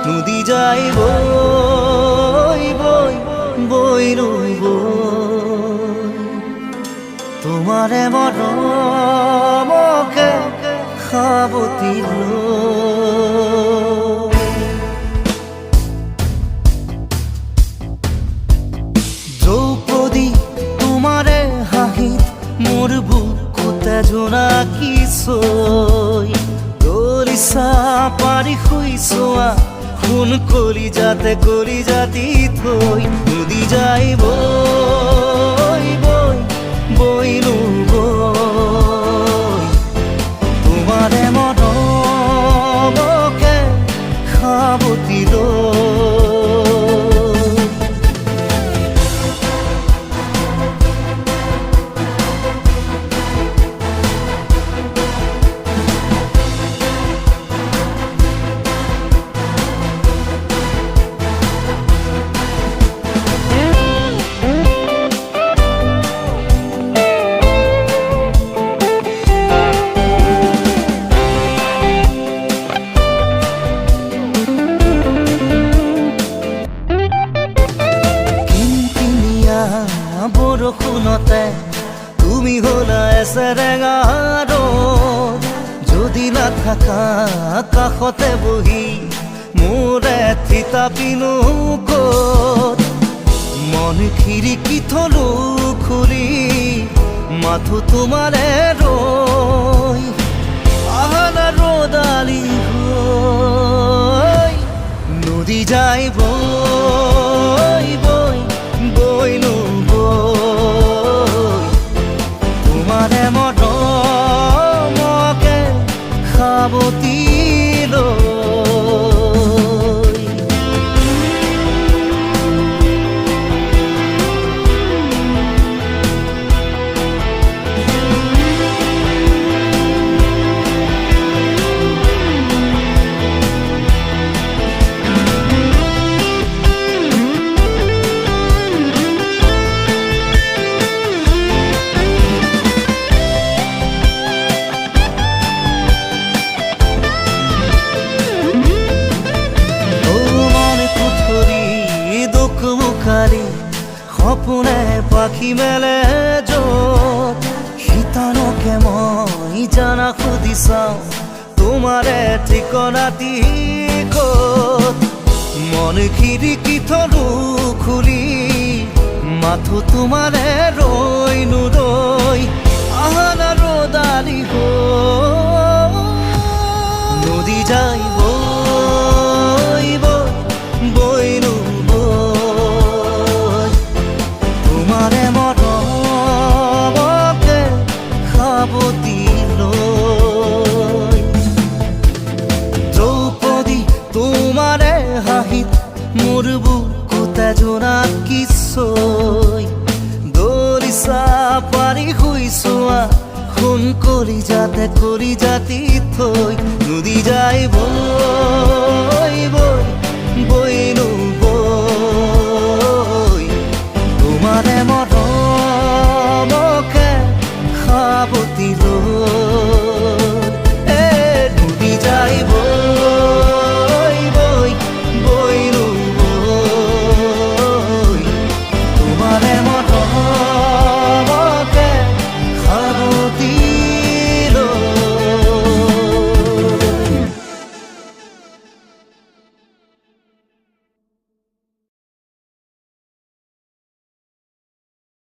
নদী যাই বই বই বই রইব তোমারে মরমকে খাবতিল দ্রৌপদী তোমারে হাঁহিত মোর বুকুতে জোনাকি সই দরিসা পারি শুইছোৱা খুন কলি জাতি থৈ নদী যাই বই বই বইলো বই তোমারে মৰমকে খাবতিল বৰষুণতে তুমি হলা এচেৰেঙা ৰ'দ যদি নাথাকা কাষতে বহি মোৰে থিতাপিনো ক'ত মন খিৰিকী থলো খুলি মাথো তোমাৰে ৰৈ আহলা ৰ'দালি হৈ নদী যাই বই বই বইনো তোমারে মৰমকে খাবতিল সপোনে পাখি মেলে য'ত শীতানকে মই জানা সুধি চাওঁ তোমাৰে ঠিকনাটি ক'ত মন খিৰিকী থলো খুলি মাথো তোমাৰে ৰৈনো ৰৈ আহলা ৰ'দালি হৈ নদী যাই বই বই বইনো তোমারে মৰমকে খাবতিল দ্রৌপদী তোমারে হাঁহিত মোর বুকুতে জোনাকি সই দরিসা পারি শুইছোৱা খুন কলি জাতি থৈ নদী যাই বই বই